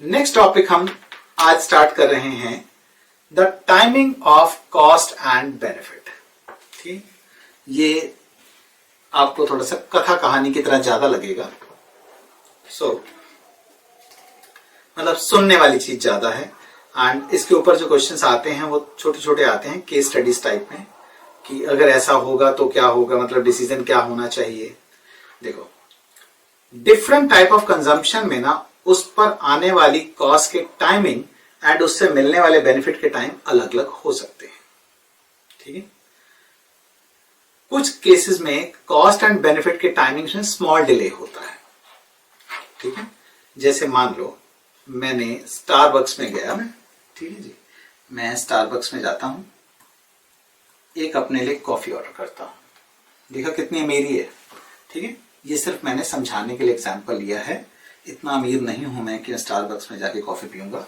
Next topic हम आज start कर रहे हैं the timing of cost and benefit. ठीक, ये आपको थोड़ा सा कथा कहानी की तरह ज्यादा लगेगा। मतलब सुनने वाली चीज ज्यादा है एंड इसके ऊपर जो क्वेश्चंस आते हैं वो छोटे छोटे आते हैं केस स्टडीज टाइप में, कि अगर ऐसा होगा तो क्या होगा, मतलब डिसीजन क्या होना चाहिए। देखो, डिफरेंट टाइप ऑफ कंजम्पशन में ना उस पर आने वाली कॉस्ट के टाइमिंग एंड उससे मिलने वाले बेनिफिट के टाइम अलग अलग हो सकते हैं। ठीक है, कुछ केसेस में कॉस्ट एंड बेनिफिट के टाइमिंग्स में स्मॉल डिले होता है। ठीक है, जैसे मान लो मैंने स्टारबक्स में गया, ठीक है जी, मैं स्टारबक्स में जाता हूं, एक अपने लिए कॉफी ऑर्डर करता हूं, देखो कितनी अमीरी है। ठीक है, ये सिर्फ मैंने समझाने के लिए एग्जांपल लिया है, इतना अमीर नहीं हूं मैं कि स्टारबक्स में जाके कॉफी पीऊंगा।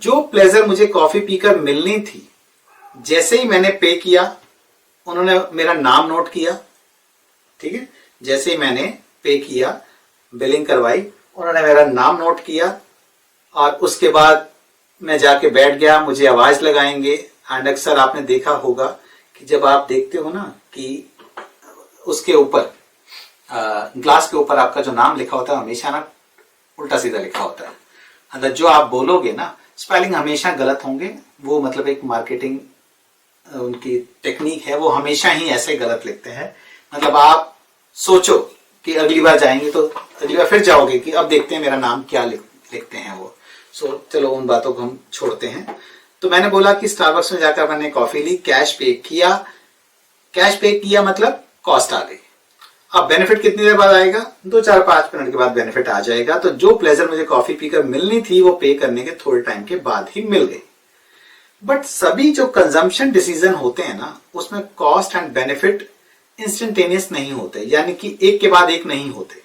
जो प्लेजर मुझे कॉफी पीकर मिलनी थी, जैसे ही मैंने पे किया उन्होंने मेरा नाम नोट किया। ठीक है, जैसे ही मैंने पे किया, बिलिंग करवाई, उन्होंने मेरा नाम नोट किया और उसके बाद मैं जाके बैठ गया, मुझे आवाज लगाएंगे। एंड अक्सर आपने देखा होगा कि जब आप देखते हो ना कि उसके ऊपर ग्लास के ऊपर आपका जो नाम लिखा होता है हमेशा ना उल्टा सीधा लिखा होता है। मतलब जो आप बोलोगे ना, स्पेलिंग हमेशा गलत होंगे, वो मतलब एक मार्केटिंग उनकी टेक्निक है, वो हमेशा ही ऐसे गलत लिखते हैं। मतलब आप सोचो कि अगली बार जाएंगे तो अगली बार फिर जाओगे कि अब देखते हैं मेरा नाम क्या लिखते हैं वो। चलो उन बातों को हम छोड़ते हैं। तो मैंने बोला कि स्टारबक्स में जाकर मैंने कॉफी ली, कैश पे किया, मतलब कॉस्ट आ गई। अब बेनिफिट कितनी देर बाद आएगा? 2-4-5 मिनट के बाद बेनिफिट आ जाएगा। तो जो प्लेजर मुझे कॉफी पीकर मिलनी थी वो पे करने के थोड़े टाइम के बाद ही मिल गई। बट सभी जो कंजम्पशन डिसीजन होते हैं ना, उसमें कॉस्ट एंड बेनिफिट इंस्टेंटेनियस नहीं होते, यानी कि एक के बाद एक नहीं होते।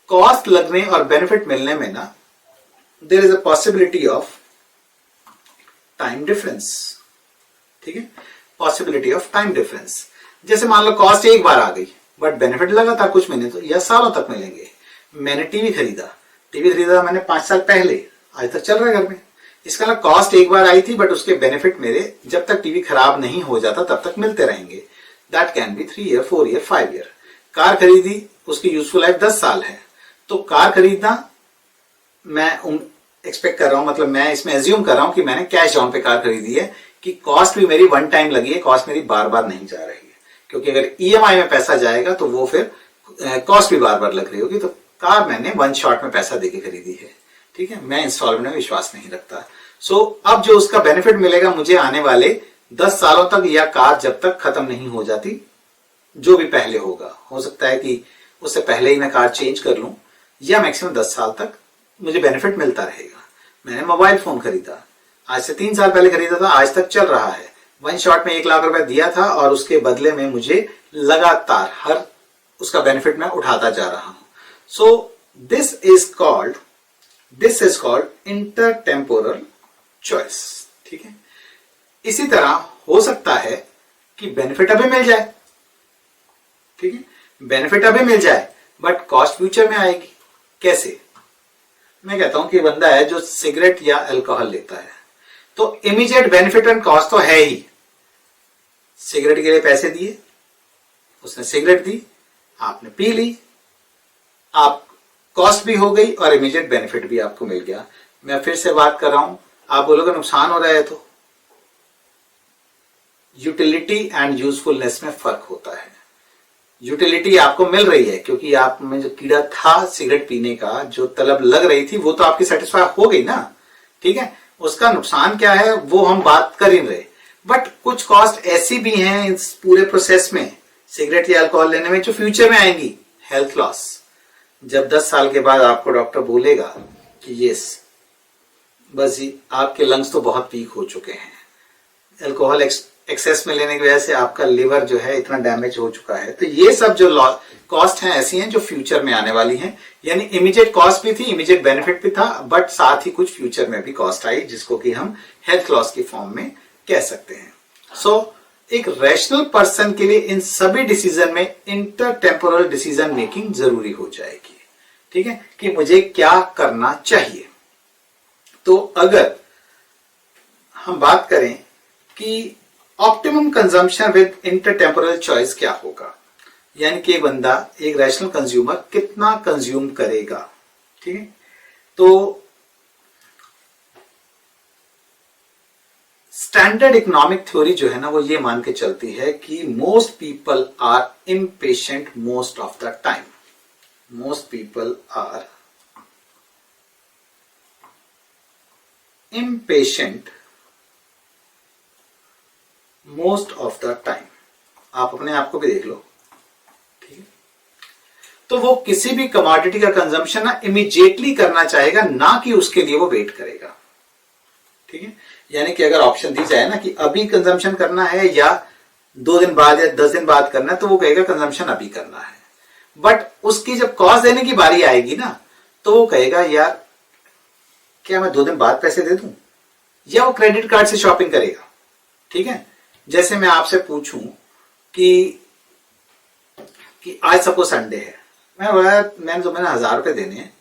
कॉस्ट लगने और बेनिफिट मिलने में ना there is a possibility of time difference. ठीक है, पॉसिबिलिटी ऑफ टाइम डिफरेंस। जैसे मान लो कॉस्ट एक बार आ गई बट बेनिफिट लगा था कुछ महीने तो या सालों तक मिलेंगे। मैंने टीवी खरीदा मैंने 5 साल पहले, आज तक चल रहा है घर में। इसका ना कॉस्ट एक बार आई थी बट उसके बेनिफिट मेरे जब तक टीवी खराब नहीं हो जाता तब तक मिलते रहेंगे। That can be 3 year, 4 year, 5 year. Car खरीदी, उसकी यूजफुल लाइफ 10 साल है। तो कार खरीदना मैं एक्सपेक्ट कर रहा हूं, मतलब मैं इसमें एज्यूम कर रहा हूं कि मैंने कैश डाउन पे कार खरीदी है, कि कॉस्ट भी मेरी वन टाइम लगी है, कॉस्ट मेरी बार बार नहीं जा रही है। क्योंकि अगर ईएमआई में पैसा जाएगा तो वो फिर कॉस्ट भी बार बार लग रही होगी। तो कार मैंने वन शॉट में पैसा देके खरीदी है। ठीक है, मैं इंस्टॉलमेंट में विश्वास नहीं रखता। अब जो उसका बेनिफिट मिलेगा मुझे आने वाले 10 सालों तक, या कार जब तक खत्म नहीं हो जाती, जो भी पहले होगा। हो सकता है कि उससे पहले ही मैं कार चेंज कर लूं, या मैक्सिमम 10 साल तक मुझे बेनिफिट मिलता रहेगा। मैंने मोबाइल फोन खरीदा, आज से 3 साल पहले खरीदा था, आज तक चल रहा है। वन शॉट में 1 लाख रुपए दिया था और उसके बदले में मुझे लगातार हर उसका बेनिफिट मैं उठाता जा रहा हूं। This is called intertemporal choice. ठीक है, इसी तरह हो सकता है कि बेनिफिट अभी मिल जाए। ठीक है, बेनिफिट अभी मिल जाए बट कॉस्ट फ्यूचर में आएगी। कैसे? मैं कहता हूं कि बंदा है जो सिगरेट या अल्कोहल लेता है, तो इमीडिएट बेनिफिट एंड कॉस्ट तो है ही। सिगरेट के लिए पैसे दिए, उसने सिगरेट दी, आपने पी ली, आप कॉस्ट भी हो गई और इमीडिएट बेनिफिट भी आपको मिल गया। मैं फिर से बात कर रहा हूं, आप बोलोगे नुकसान हो रहा है, तो यूटिलिटी एंड यूजफुलनेस में फर्क होता है। यूटिलिटी आपको मिल रही है क्योंकि आप में जो कीड़ा था सिगरेट पीने का, जो तलब लग रही थी, वो तो आपकी सेटिस्फाई हो गई ना। ठीक है, उसका नुकसान क्या है वो हम बात कर ही रहे। बट कुछ कॉस्ट ऐसी भी हैं इस पूरे प्रोसेस में, सिगरेट या अल्कोहल लेने में, जो फ्यूचर में आएंगी। हेल्थ लॉस, जब 10 साल के बाद आपको डॉक्टर बोलेगा कि यस बस आपके लंग्स तो बहुत वीक हो चुके हैं, अल्कोहल एक्सेस में लेने की वजह से आपका लिवर जो है इतना डैमेज हो चुका है। तो ये सब जो कॉस्ट हैं ऐसी हैं जो फ्यूचर में आने वाली हैं। यानी इमीडिएट कॉस्ट भी थी, इमीडिएट बेनिफिट भी था, बट साथ ही कुछ फ्यूचर में भी कॉस्ट आई, जिसको कि हम हेल्थ लॉस की फॉर्म में कह सकते हैं। एक रैशनल पर्सन के लिए इन सभी डिसीजन में इंटरटेम्पोरल डिसीजन मेकिंग जरूरी हो जाएगी। ठीक है, कि मुझे क्या करना चाहिए। तो अगर हम बात करें कि ऑप्टिमम कंजम्पशन विद इंटरटेम्पोरल चॉइस क्या होगा, यानी कि एक बंदा, एक रैशनल कंज्यूमर कितना कंज्यूम करेगा। ठीक है, तो स्टैंडर्ड इकोनॉमिक थ्योरी जो है ना, वो ये मान के चलती है कि most people are impatient most of the time. Most people are impatient most of the time. आप अपने आप को भी देख लो। ठीक है, तो वो किसी भी कमोडिटी का कंजम्पशन ना इमीडिएटली करना चाहेगा, ना कि उसके लिए वो वेट करेगा। ठीक है, यानी कि अगर ऑप्शन दी जाए ना कि अभी कंजम्पशन करना है या 2 दिन बाद या 10 दिन बाद करना है, तो वो कहेगा कंजम्पशन अभी करना है। बट उसकी जब कॉस्ट देने की बारी आएगी ना, तो वो कहेगा यार क्या मैं 2 दिन बाद पैसे दे दूं, या वो क्रेडिट कार्ड से शॉपिंग करेगा। ठीक है, जैसे मैं आपसे पूछूं कि आज सपोज संडे है, मैंने तुम्हें 1000 रुपए देने हैं,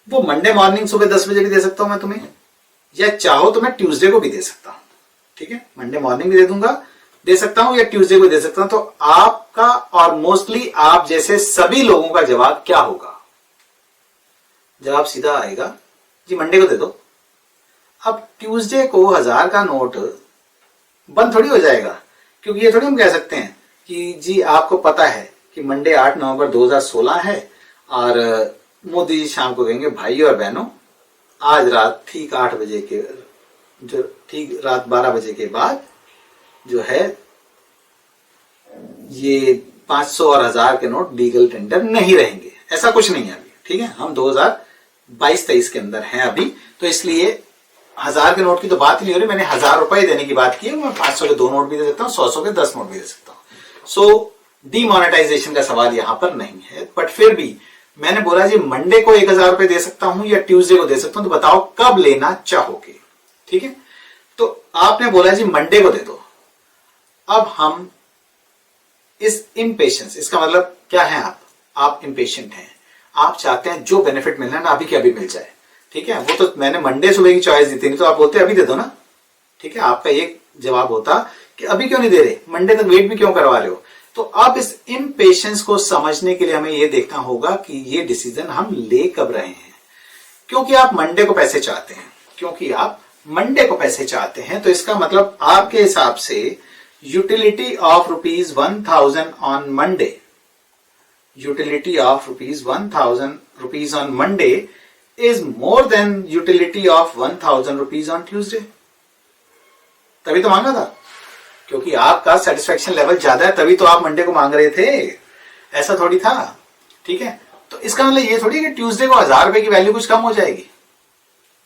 वो मंडे मॉर्निंग सुबह 10 बजे भी दे सकता हूं मैं तुम्हें, या चाहो तो मैं ट्यूसडे को भी दे सकता हूं। ठीक है, मंडे मॉर्निंग भी दे सकता हूं या ट्यूसडे को दे सकता हूं। तो आपका और मोस्टली आप जैसे सभी लोगों का जवाब क्या होगा? जवाब सीधा आएगा जी मंडे को दे दो। अब ट्यूसडे को 1000 का नोट बंद थोड़ी हो जाएगा, क्योंकि ये थोड़ी हम कह सकते हैं कि जी आपको पता है कि मंडे 8 नवंबर 2016 है और मोदी जी शाम को कहेंगे भाई और बहनों आज रात ठीक 8 बजे के जो ठीक रात 12 बजे के बाद जो है ये 500 और 1000 के नोट लीगल टेंडर नहीं रहेंगे। ऐसा कुछ नहीं है अभी। ठीक है, हम 2022-23 के अंदर हैं अभी, तो इसलिए 1000 के नोट की तो बात ही नहीं हो रही। मैंने 1000 रुपए देने की बात की है, मैं 500 के 2 नोट भी दे सकता हूँ, 100 के 10 नोट भी दे सकता हूँ। सो डीमोनेटाइजेशन का सवाल यहां पर नहीं है। बट फिर भी मैंने बोला जी मंडे को 1000 रुपए दे सकता हूं या ट्यूसडे को दे सकता हूं, तो बताओ कब लेना चाहोगे। ठीक है, तो आपने बोला जी मंडे को दे दो। अब हम इस इम्पेशेंस, इसका मतलब क्या है, आप इम्पेशेंट हैं, आप चाहते हैं जो बेनिफिट मिलना है ना अभी के अभी मिल जाए। ठीक है, वो तो मैंने मंडे सुबह की चॉइस दी थी, नहीं तो आप बोलते अभी दे दो ना। ठीक है, आपका एक जवाब होता कि अभी क्यों नहीं दे रहे, मंडे तक वेट भी क्यों करवा रहे हो। तो अब इस इम्पेशेंस को समझने के लिए हमें यह देखना होगा कि ये डिसीजन हम ले कब रहे हैं। क्योंकि आप मंडे को पैसे चाहते हैं, तो इसका मतलब आपके हिसाब से utility of ₹1000 on Monday, utility of ₹1000 on Monday is more than utility of ₹1000 on Tuesday. तभी तो मांगा था, क्योंकि आपका सेटिस्फेक्शन लेवल ज्यादा है, तभी तो आप मंडे को मांग रहे थे, ऐसा थोड़ी था। ठीक है, तो इसका मतलब ये थोड़ी कि ट्यूसडे को 1000 रुपए की वैल्यू कुछ कम हो जाएगी।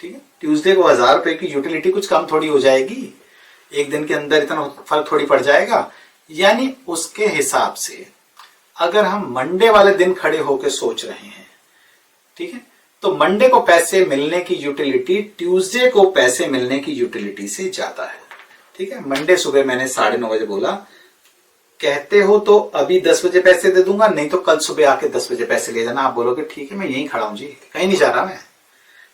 ठीक है, ट्यूसडे को 1000 रुपए की यूटिलिटी कुछ कम थोड़ी हो जाएगी, एक दिन के अंदर इतना फर्क थोड़ी पड़ जाएगा। यानी उसके हिसाब से अगर हम मंडे वाले दिन खड़े होकर सोच रहे हैं, ठीक है, तो मंडे को पैसे मिलने की यूटिलिटी ट्यूसडे को पैसे मिलने की यूटिलिटी से ज्यादा है। ठीक है, मंडे सुबह मैंने 9:30 बजे बोला, कहते हो तो अभी 10 बजे पैसे दे दूंगा, नहीं तो कल सुबह आके 10 बजे पैसे ले जाना। आप बोलोगे ठीक है मैं यहीं खड़ा हूं जी, कहीं नहीं जा रहा मैं।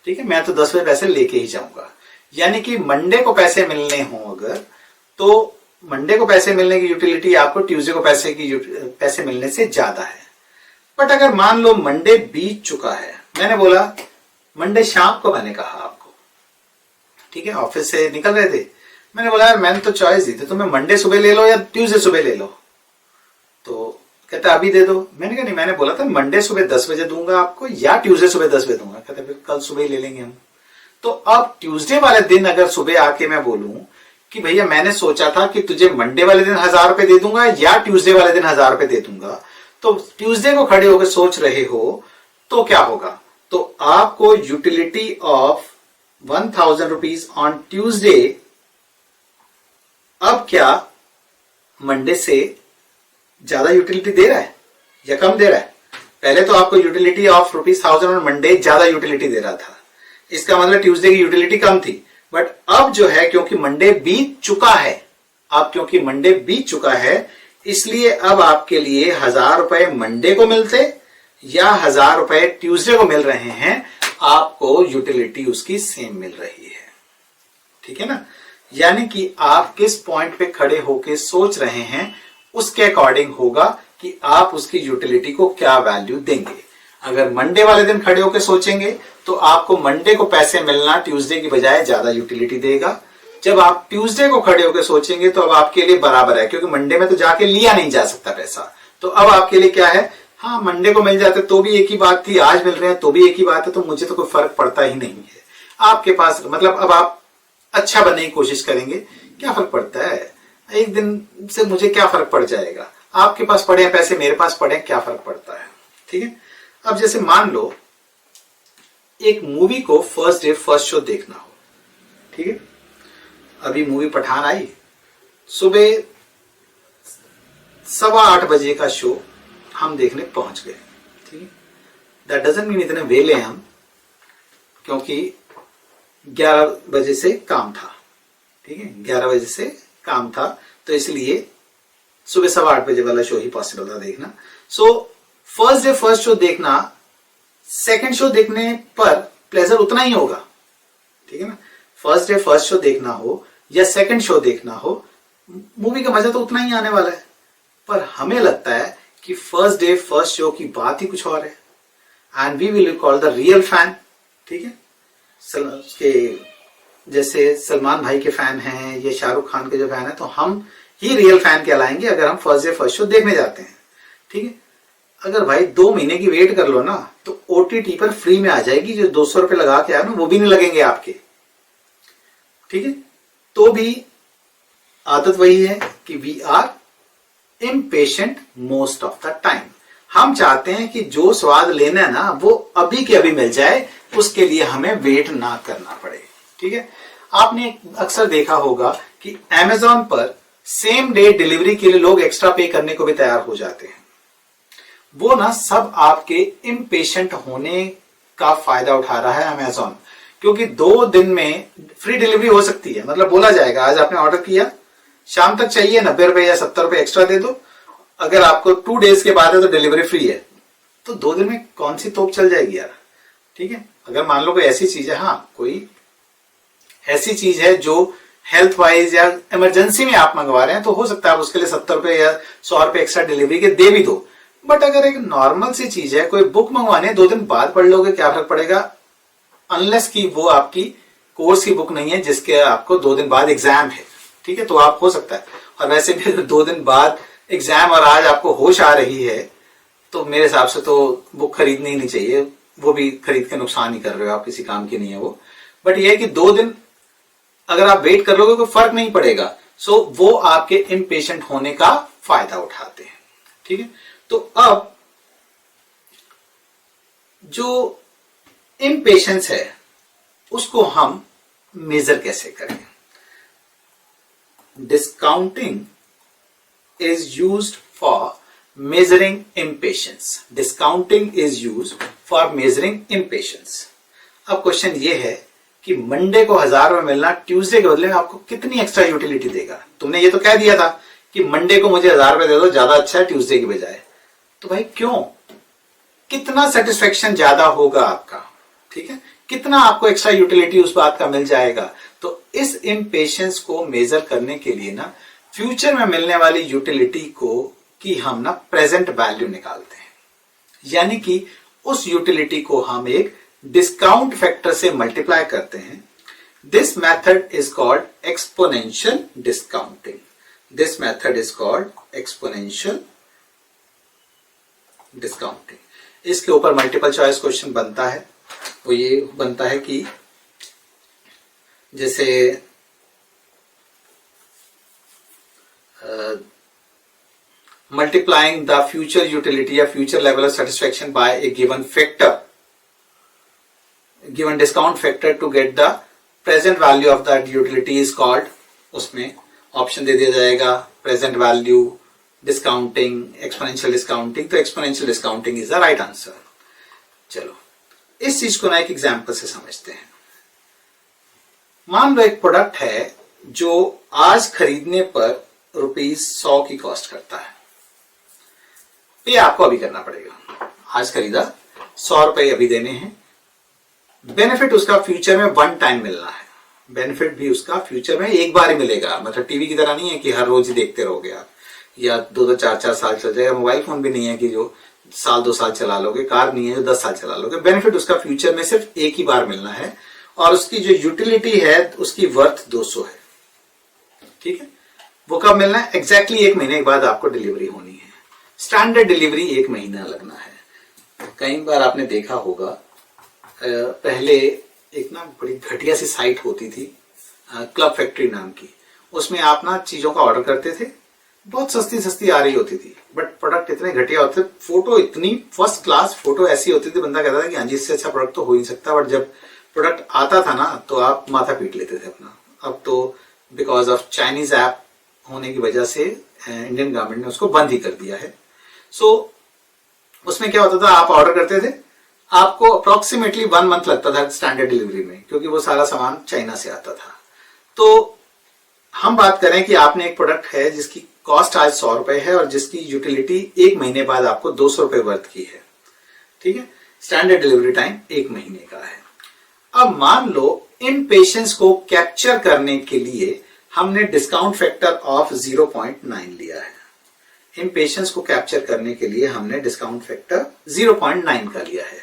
ठीक है, मैं तो 10 बजे पैसे लेके ही जाऊंगा। यानी कि मंडे को पैसे मिलने हो अगर, तो मंडे को पैसे मिलने की यूटिलिटी आपको ट्यूसडे को पैसे मिलने से ज्यादा है। बट अगर मान लो मंडे बीत चुका है, मैंने बोला मंडे शाम को, मैंने कहा आपको, ठीक है, ऑफिस से निकल रहे थे, मैंने बोला यार मैंने तो चॉइस दी थी, तुम्हें मंडे सुबह ले लो या ट्यूसडे सुबह ले लो। तो कहता अभी दे दो। मैंने कहा नहीं, मैंने बोला था मंडे सुबह 10 बजे दूंगा आपको या ट्यूसडे सुबह 10 बजे दूंगा। कहता फिर कल सुबह ही ले लेंगे हम। तो अब ट्यूसडे वाले दिन अगर सुबह आके मैं बोलूं कि भैया मैंने सोचा था कि तुझे मंडे वाले दिन 1000 रुपए दे दूंगा या ट्यूसडे वाले दिन 1000 रुपए दे दूंगा, तो ट्यूसडे को खड़े होकर सोच रहे हो तो क्या होगा? तो आपको यूटिलिटी ऑफ ₹1000 ऑन ट्यूसडे अब क्या मंडे से ज्यादा यूटिलिटी दे रहा है या कम दे रहा है? पहले तो आपको यूटिलिटी ऑफ ₹1000 ऑन मंडे ज्यादा यूटिलिटी दे रहा था, इसका मतलब ट्यूसडे की यूटिलिटी कम थी। बट अब जो है, क्योंकि मंडे बीत चुका है, अब क्योंकि मंडे बीत चुका है, इसलिए अब आपके लिए 1000 रुपए मंडे को मिलते या 1000 रुपए ट्यूसडे को मिल रहे हैं, आपको यूटिलिटी उसकी सेम मिल रही है। ठीक है ना। यानी कि आप किस पॉइंट पे खड़े होके सोच रहे हैं उसके अकॉर्डिंग होगा कि आप उसकी यूटिलिटी को क्या वैल्यू देंगे। अगर मंडे वाले दिन खड़े होकर सोचेंगे तो आपको मंडे को पैसे मिलना ट्यूसडे की बजाय ज्यादा यूटिलिटी देगा। जब आप ट्यूसडे को खड़े होकर सोचेंगे तो अब आपके लिए बराबर है, क्योंकि मंडे में तो जाके लिया नहीं जा सकता पैसा। तो अब आपके लिए क्या है, हाँ मंडे को मिल जाते तो भी एक ही बात थी, आज मिल रहे हैं तो भी एक ही बात है, तो मुझे तो कोई फर्क पड़ता ही नहीं है। आपके पास मतलब अब आप अच्छा बनने की कोशिश करेंगे, क्या फर्क पड़ता है, एक दिन से मुझे क्या फर्क पड़ जाएगा, आपके पास पड़े हैं पैसे, मेरे पास पड़े हैं, क्या फर्क पड़ता है। ठीक है। अब जैसे मान लो एक मूवी को फर्स्ट डे फर्स्ट शो देखना हो, ठीक है, अभी मूवी पठान आई, सुबह 8:15 बजे का शो हम देखने पहुंच गए। ठीक है। दैट डजंट मीन इतने वेले हम, क्योंकि 11 बजे से काम था। ठीक है, 11 बजे से काम था, तो इसलिए सुबह 8:15 बजे वाला शो ही पॉसिबल था देखना। So first day first show देखना, सेकंड शो देखने पर प्लेजर उतना ही होगा। ठीक है ना। फर्स्ट डे फर्स्ट शो देखना हो या सेकंड शो देखना हो, मूवी का मजा तो उतना ही आने वाला है। पर हमें लगता है कि फर्स्ट डे फर्स्ट शो की बात ही कुछ और है, and we will call the real fan. ठीक है। के जैसे सलमान भाई के फैन हैं या शाहरुख खान के जो फैन है, तो हम ही रियल फैन कहलाएंगे अगर हम फर्स्ट डे फर्स्ट शो देखने जाते हैं। ठीक है। अगर भाई 2 महीने की वेट कर लो ना, तो OTT पर फ्री में आ जाएगी, जो 200 रुपए लगा के आए ना वो भी नहीं लगेंगे आपके। ठीक है। तो भी आदत वही है कि we are impatient most of the time. हम चाहते हैं कि जो स्वाद लेना है ना वो अभी के अभी मिल जाए, उसके लिए हमें वेट ना करना पड़े। ठीक है। आपने अक्सर देखा होगा कि Amazon पर सेम डे डिलीवरी के लिए लोग एक्स्ट्रा पे करने को भी तैयार हो जाते हैं। वो ना सब आपके इम्पेशेंट होने का फायदा उठा रहा है Amazon, क्योंकि 2 दिन में फ्री डिलीवरी हो सकती है। मतलब बोला जाएगा आज आपने ऑर्डर किया, शाम तक चाहिए, 90 रुपए या 70 रुपए एक्स्ट्रा दे दो, अगर आपको 2 डेज के बाद है तो डिलीवरी फ्री है। तो 2 दिन में कौन सी तोप चल जाएगी यार। ठीक है। अगर मान लो कोई ऐसी चीज है, हाँ कोई ऐसी चीज है जो हेल्थ वाइज या इमरजेंसी में आप मंगवा रहे हैं, तो हो सकता है आप उसके लिए 70 रुपए या 100 रुपए एक्स्ट्रा डिलीवरी के दे भी दो। बट अगर एक नॉर्मल सी चीज है, कोई बुक मंगवाने 2 दिन बाद पढ़ लोगे, क्या फर्क पड़ेगा, अनलेस कि वो आपकी कोर्स की बुक नहीं है जिसके आपको 2 दिन बाद एग्जाम है। ठीक है। तो आप हो सकता है, और वैसे भी 2 दिन बाद एग्जाम और आज आपको होश आ रही है, तो मेरे हिसाब से तो बुक खरीदनी ही नहीं चाहिए, वो भी खरीद के नुकसान ही कर रहे हो आप, किसी काम की नहीं है वो। बट ये है कि 2 दिन अगर आप वेट कर लोगे कोई फर्क नहीं पड़ेगा। सो वो आपके इम्पेशेंट होने का फायदा उठाते हैं। ठीक है। तो अब जो इम्पेशेंस है उसको हम मेजर कैसे करें। Discounting is used for measuring impatience. Discounting is used for measuring impatience. अब क्वेश्चन ये है कि मंडे को 1000 रुपए मिलना ट्यूसडे के बदले में आपको कितनी एक्स्ट्रा यूटिलिटी देगा। तुमने ये तो कह दिया था कि मंडे को मुझे 1000 रुपए दे दो, ज्यादा अच्छा है ट्यूसडे की बजाय। तो भाई क्यों, कितना सेटिस्फेक्शन ज्यादा होगा आपका। ठीक है। कितना आपको एक्स्ट्रा यूटिलिटी उस बात का मिल जाएगा। तो इस इम्पेशेंस को मेजर करने के लिए ना फ्यूचर में मिलने वाली यूटिलिटी को की हम ना प्रेजेंट वैल्यू निकालते हैं, यानी कि उस यूटिलिटी को हम एक डिस्काउंट फैक्टर से मल्टीप्लाई करते हैं। This method is called exponential discounting. This method is called exponential discounting. इसके ऊपर मल्टीपल चॉइस क्वेश्चन बनता है। वो ये बनता है कि जैसे multiplying the future utility or future level of satisfaction by a given factor, given discount factor to get the present value of that utility is called, उसमें ऑप्शन दे दिया जाएगा present value, discounting, exponential discounting। तो exponential discounting is the right answer। चलो इस चीज को ना एक एग्जाम्पल से समझते हैं। मान लो एक प्रोडक्ट है जो आज खरीदने पर ₹100 की कॉस्ट करता है। पे आपको अभी करना पड़ेगा। आज खरीदा, ₹100 अभी देने हैं। बेनिफिट उसका फ्यूचर में वन टाइम मिलना है। बेनिफिट भी उसका फ्यूचर में एक बार ही मिलेगा। मतलब टीवी की तरह नहीं है कि हर रोज ही देखते रहोगे आप, या 2-2 4-4 साल चल जाएगा। मोबाइल फोन भी नहीं है कि जो साल 2 साल चला लोगे। कार नहीं है जो 10 साल चला लोगे। बेनिफिट उसका फ्यूचर में सिर्फ एक ही बार मिलना है, और उसकी जो यूटिलिटी है उसकी वर्थ 200 है। ठीक है, वो कब मिलना है? एग्जैक्टली 1 महीने के बाद आपको डिलीवरी होनी है। स्टैंडर्ड डिलीवरी 1 महीना लगना है। कई बार आपने देखा होगा, पहले एक ना बड़ी घटिया सी साइट होती थी, क्लब फैक्ट्री नाम की। उसमें आप ना चीजों का ऑर्डर करते थे, बहुत सस्ती सस्ती आ रही होती थी, बट प्रोडक्ट इतने घटिया होते थे, फोटो इतनी फर्स्ट क्लास फोटो ऐसी होती थी, बंदा कहता था कि हाँ जी इससे अच्छा प्रोडक्ट तो हो ही नहीं सकता। बट जब प्रोडक्ट आता था ना तो आप माथा पीट लेते थे अपना। अब तो बिकॉज ऑफ चाइनीज ऐप होने की वजह से इंडियन गवर्नमेंट ने उसको बंद ही कर दिया है। सो उसमें क्या होता था, आप ऑर्डर करते थे, आपको अप्रोक्सीमेटली 1 मंथ लगता था स्टैंडर्ड डिलीवरी में, क्योंकि वो सारा सामान चाइना से आता था। तो हम बात करें कि आपने एक प्रोडक्ट है जिसकी कॉस्ट आज ₹100 है और जिसकी यूटिलिटी 1 महीने बाद आपको ₹200 वर्थ की है। ठीक है, स्टैंडर्ड डिलीवरी टाइम 1 महीने का है। अब मान लो इन पेशेंट्स को कैप्चर करने के लिए हमने डिस्काउंट फैक्टर ऑफ 0.9 लिया है। इन पेशेंट्स को कैप्चर करने के लिए हमने डिस्काउंट फैक्टर 0.9 का लिया है।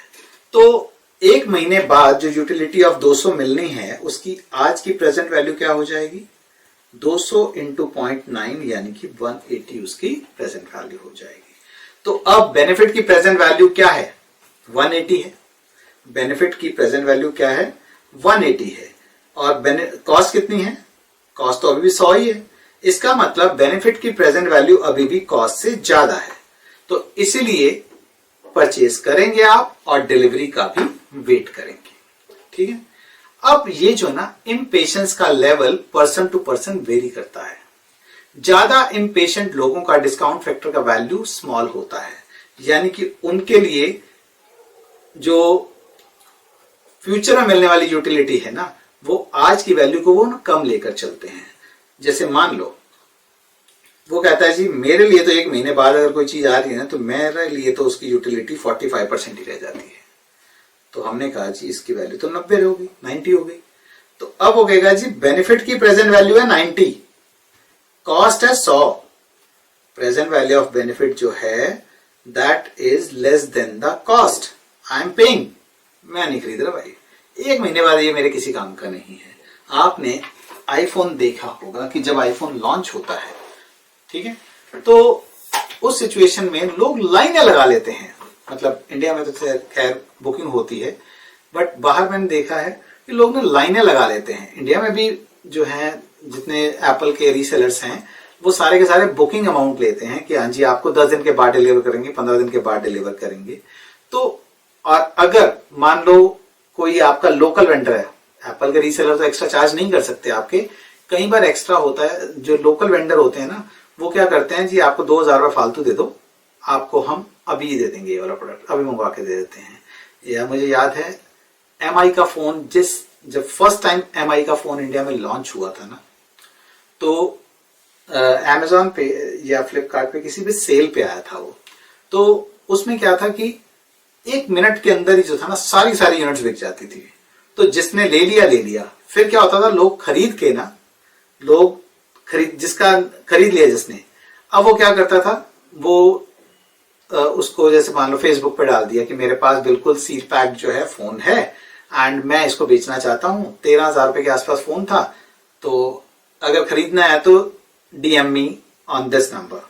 तो 1 महीने बाद जो यूटिलिटी ऑफ 200 मिलनी है, उसकी आज की प्रेजेंट वैल्यू क्या हो जाएगी? 200 इंटू 0.9 यानी कि 180 उसकी प्रेजेंट वैल्यू हो जाएगी। तो अब बेनिफिट की प्रेजेंट वैल्यू क्या है? 180 है। बेनिफिट की प्रेजेंट वैल्यू क्या है? 180 है। और कॉस्ट कितनी है? कॉस्ट तो अभी भी 100 ही है। इसका मतलब बेनिफिट की प्रेजेंट वैल्यू अभी भी कॉस्ट से ज्यादा है। तो इसीलिए परचेज करेंगे आप और डिलीवरी का भी वेट करेंगे। ठीक है, अब ये जो ना इम्पेशेंस का level person to person vary करता है। ज्यादा इम्पेशेंट लोगों का डिस्काउंट फैक्टर का वैल्यू स्मॉल होता है, यानी कि उनके लिए जो फ्यूचर में मिलने वाली यूटिलिटी है ना, वो आज की वैल्यू को वो ना कम लेकर चलते हैं। जैसे मान लो वो कहता है जी मेरे लिए तो 1 महीने बाद अगर कोई चीज आ रही है ना, तो मेरे लिए तो उसकी यूटिलिटी 45% ही रह जाती है। तो हमने कहा जी इसकी वैल्यू तो 90 हो गई, 90 हो गई। तो अब वो कहेगा जी बेनिफिट की प्रेजेंट वैल्यू है 90, कॉस्ट है 100, प्रेजेंट वैल्यू ऑफ बेनिफिट जो है that is less than the cost I am paying. मैं नहीं खरीद रहा भाई, 1 महीने बाद ये मेरे किसी काम का नहीं है। आपने आईफोन देखा होगा कि जब आईफोन लॉन्च होता है, ठीक है, तो उस सिचुएशन में लोग लाइनें लगा लेते हैं। मतलब इंडिया में तो खैर बुकिंग होती है, बट बाहर मैंने देखा है कि लोग ना लाइनें लगा लेते हैं। इंडिया में भी जो है जितने एप्पल के रीसेलर्स हैं वो सारे के सारे बुकिंग अमाउंट लेते हैं कि हाँ जी आपको 10 दिन के बाद डिलीवर करेंगे, 15 दिन के बाद डिलीवर करेंगे। तो और अगर मान लो कोई आपका लोकल वेंडर है, एप्पल के रीसेलर तो एक्स्ट्रा चार्ज नहीं कर सकते आपके, कई बार एक्स्ट्रा होता है। जो लोकल वेंडर होते हैं ना, वो क्या करते हैं जी आपको 2000 रुपये फालतू दे दो, आपको हम अभी दे देंगे ये वाला प्रोडक्ट, अभी मंगवा के दे देते हैं। या मुझे याद है MI का फोन, जब फर्स्ट टाइम MI का फोन इंडिया में लॉन्च हुआ था ना, तो अमेजोन पे या फ्लिपकार्ट पे किसी भी सेल पे आया था वो। तो उसमें क्या था कि 1 मिनट के अंदर ही जो था ना सारी यूनिट्स बिक जाती थी। तो जिसने ले लिया। फिर क्या होता था, लोग खरीद के ना, जिसका खरीद लिया जिसने, अब वो क्या करता था, वो उसको जैसे मान लो फेसबुक पे डाल दिया कि मेरे पास बिल्कुल सील पैक जो है फोन है एंड मैं इसको बेचना चाहता हूं, 13,000 रुपए के आसपास फोन था, तो अगर खरीदना है तो DM me on this number.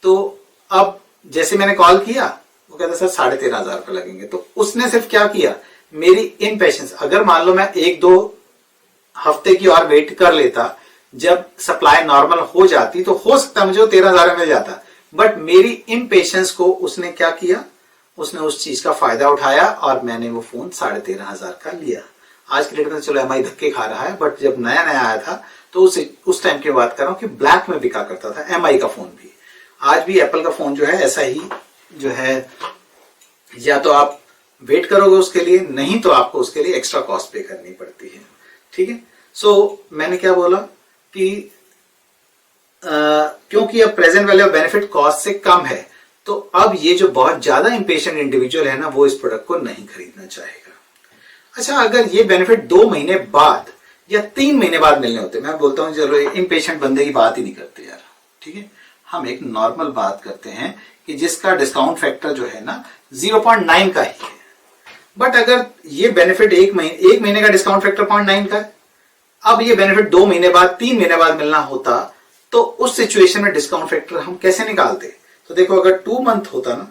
तो अब जैसे मैंने कॉल किया, वो कहता सर 13,500 रुपए लगेंगे। तो उसने सिर्फ क्या किया, मेरी इनपेशेंस, अगर मान लो मैं 1-2 हफ्ते की और वेट कर लेता, जब सप्लाई नॉर्मल हो जाती तो हो सकता मुझे 13,000 में मिल जाता। बट मेरी इम्पेशेंस को उसने क्या किया, उसने उस चीज का फायदा उठाया और मैंने वो फोन 13,500 का लिया। आज की डेट में चलो MI धक्के खा रहा है, बट जब नया आया था तो उस टाइम की बात कर रहा हूं कि ब्लैक में बिका करता था MI का फोन भी। आज भी एप्पल का फोन जो है ऐसा ही जो है, या तो आप वेट करोगे उसके लिए, नहीं तो आपको उसके लिए एक्स्ट्रा कॉस्ट पे करनी पड़ती है। ठीक है, सो मैंने क्या बोला कि क्योंकि अब present value of benefit cost से कम है, तो अब ये जो बहुत ज्यादा इंपेशेंट इंडिविजुअल है ना, वो इस प्रोडक्ट को नहीं खरीदना चाहेगा। अच्छा, अगर ये बेनिफिट 2 महीने बाद या 3 महीने बाद मिलने होते, मैं बोलता हूं चलो इंपेशेंट बंदे की बात ही नहीं करते यार, ठीक है, हम एक नॉर्मल बात करते हैं कि जिसका डिस्काउंट फैक्टर जो है ना 0.9 का ही है, बट अगर ये बेनिफिट एक महीने का डिस्काउंट फैक्टर 0.9 का है, अब ये बेनिफिट 2 महीने बाद 3 महीने बाद मिलना होता, तो उस सिचुएशन में डिस्काउंट फैक्टर हम कैसे निकालते? तो देखो, अगर 2 मंथ होता ना,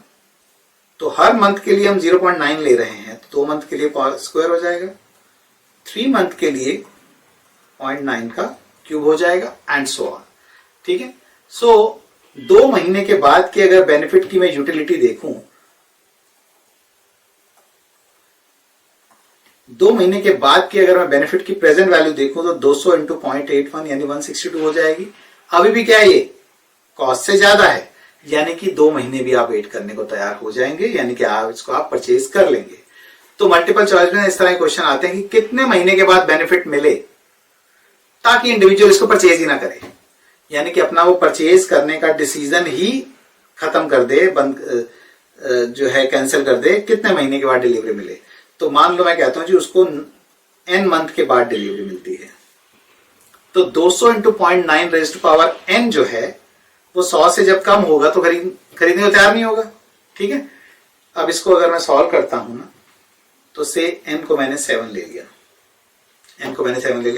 तो हर मंथ के लिए हम 0.9 ले रहे हैं, तो 2 मंथ के लिए स्क्वायर हो जाएगा, 3 मंथ के लिए 0.9 का क्यूब हो जाएगा, एंड सो ऑन। ठीक है, सो 2 महीने के बाद की अगर बेनिफिट की मैं यूटिलिटी देखूं, 2 महीने के बाद की अगर मैं बेनिफिट की प्रेजेंट वैल्यू देखूं, तो 200 इंटू 0.81 यानी 162 हो जाएगी। अभी भी क्या है, ये कॉस्ट से ज्यादा है, यानी कि 2 महीने भी आप वेट करने को तैयार हो जाएंगे, यानी कि इसको आप परचेज कर लेंगे। तो मल्टीपल चॉइस में इस तरह के क्वेश्चन आते हैं कि कितने महीने के बाद बेनिफिट मिले ताकि इंडिविजुअल इसको परचेज ही ना करे, यानी कि अपना वो परचेज करने का डिसीजन ही खत्म कर दे, बंद जो है कैंसिल कर दे, कितने महीने के बाद डिलीवरी मिले। तो मान लो मैं कहता हूं जी उसको n मंथ के बाद डिलीवरी मिलती है, तो 200 into 0.9 raised to power n जो है वो 100 से जब कम होगा तो खरीदने को तैयार नहीं होगा। ठीक है, अब इसको अगर मैं सॉल्व करता हूं ना, तो से n को मैंने 7 ले लिया,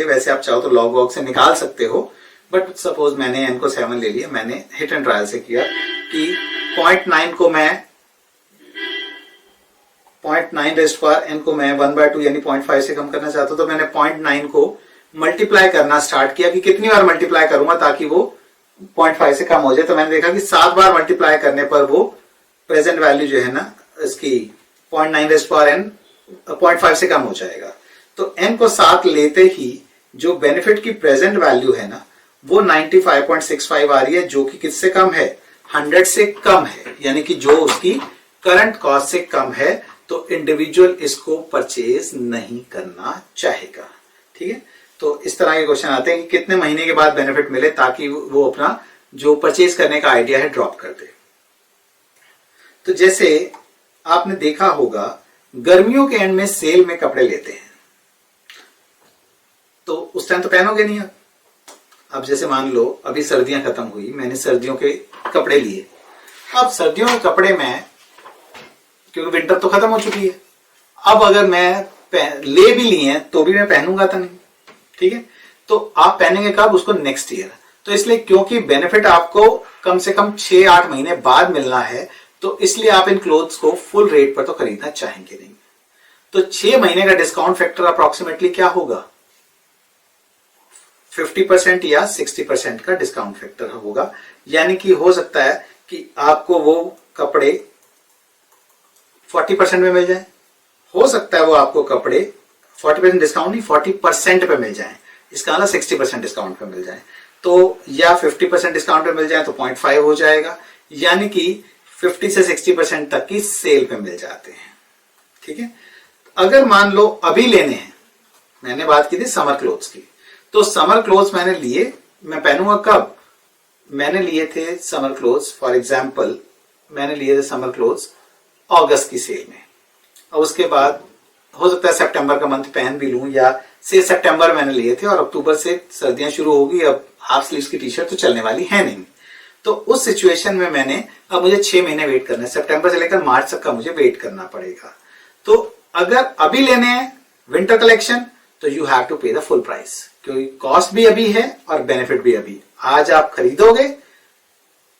वैसे आप चाहो तो लॉग वॉग से निकाल सकते हो, बट सपोज मैंने n को 7 ले लिया, मैंने हिट एंड ट्रायल से किया कि 0.9 को मैं 0.9 रेज़्ड पावर n को मैं 1/2 यानी 0.5 से कम करना चाहता हूं, तो मैंने 0.9 को मल्टीप्लाई करना स्टार्ट किया कि कितनी बार मल्टीप्लाई करूंगा ताकि वो 0.5 से कम हो जाए। तो मैंने देखा कि 7 बार मल्टीप्लाई करने पर वो प्रेजेंट वैल्यू जो है ना इसकी 0.9 रेज़्ड पावर n 0.5 से कम हो जाएगा। तो n को 7 लेते ही जो बेनिफिट की प्रेजेंट वैल्यू है ना वो 95.65 आ रही है, जो कि किससे कम है, 100 से कम है, यानी कि जो उसकी करंट कॉस्ट से कम है, तो इंडिविजुअल इसको परचेज नहीं करना चाहेगा। ठीक है, तो इस तरह के क्वेश्चन आते हैं कि कितने महीने के बाद बेनिफिट मिले ताकि वो अपना जो परचेज करने का आइडिया है ड्रॉप कर दे। तो जैसे आपने देखा होगा गर्मियों के एंड में सेल में कपड़े लेते हैं, तो उस टाइम तो पहनोगे नहीं आप। अब जैसे मान लो अभी सर्दियां खत्म हुई, मैंने सर्दियों के कपड़े लिए, अब सर्दियों के कपड़े में क्योंकि विंटर तो खत्म हो चुकी है, अब अगर मैं ले भी लिए हैं तो भी मैं पहनूंगा तो नहीं। ठीक है, तो आप पहनेंगे कब, उसको नेक्स्ट ईयर। तो इसलिए क्योंकि बेनिफिट आपको कम से कम 6-8 महीने बाद मिलना है, तो इसलिए आप इन क्लोथ्स को फुल रेट पर तो खरीदना चाहेंगे नहीं। तो 6 महीने का डिस्काउंट फैक्टर अप्रोक्सीमेटली क्या होगा, 50% या 60% का डिस्काउंट फैक्टर होगा। यानी कि हो सकता है कि आपको वो कपड़े 40% में मिल जाए, हो सकता है वो आपको कपड़े 40% डिस्काउंट नहीं 40% पे मिल जाए, इसका मतलब 60% डिस्काउंट पे मिल जाए, तो या 50% डिस्काउंट पे मिल जाए तो 0.5 हो जाएगा, यानी कि 50 से 60% तक की सेल पे मिल जाते हैं। ठीक है, अगर मान लो अभी लेने हैं, मैंने बात की थी समर क्लोथ्स की, तो समर क्लोथ्स मैंने लिए, मैं पहनूंगा कब, मैंने लिए थे समर क्लोथ्स, फॉर एग्जाम्पल मैंने लिए थे समर क्लोथ्स अगस्त की सेल में, और उसके बाद हो सकता है सितंबर का मंथ पहन भी लूं, या से सितंबर मैंने लिए थे और अक्टूबर से सर्दियां शुरू होगी, अब हाफ स्लीव्स की टी शर्ट तो चलने वाली है नहीं। तो उस सिचुएशन में मैंने अब मुझे 6 महीने वेट करना है, सितंबर से लेकर मार्च तक का मुझे वेट करना पड़ेगा। तो अगर अभी लेने हैं विंटर कलेक्शन तो यू हैव टू पे द फुल प्राइस, क्योंकि कॉस्ट भी अभी है और बेनिफिट भी अभी। आज आप खरीदोगे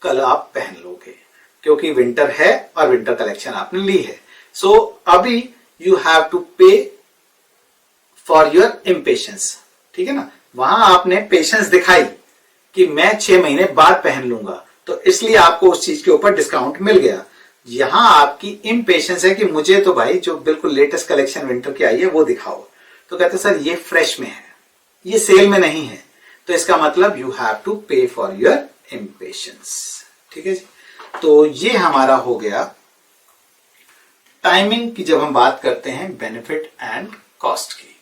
कल आप पहन लोगे, क्योंकि विंटर है और विंटर कलेक्शन आपने ली है। सो अभी यू हैव टू पे फॉर योर इम्पेशंस। ठीक है ना, वहां आपने पेशेंस दिखाई कि मैं 6 महीने बाद पहन लूंगा, तो इसलिए आपको उस चीज के ऊपर डिस्काउंट मिल गया। यहां आपकी इम्पेशंस है कि मुझे तो भाई जो बिल्कुल लेटेस्ट कलेक्शन विंटर की आई है वो दिखाओ, तो कहते सर ये फ्रेश में है, ये सेल में नहीं है, तो इसका मतलब यू हैव टू पे फॉर योर इम्पेशंस। ठीक है जी, तो ये हमारा हो गया टाइमिंग की, जब हम बात करते हैं बेनिफिट एंड कॉस्ट की।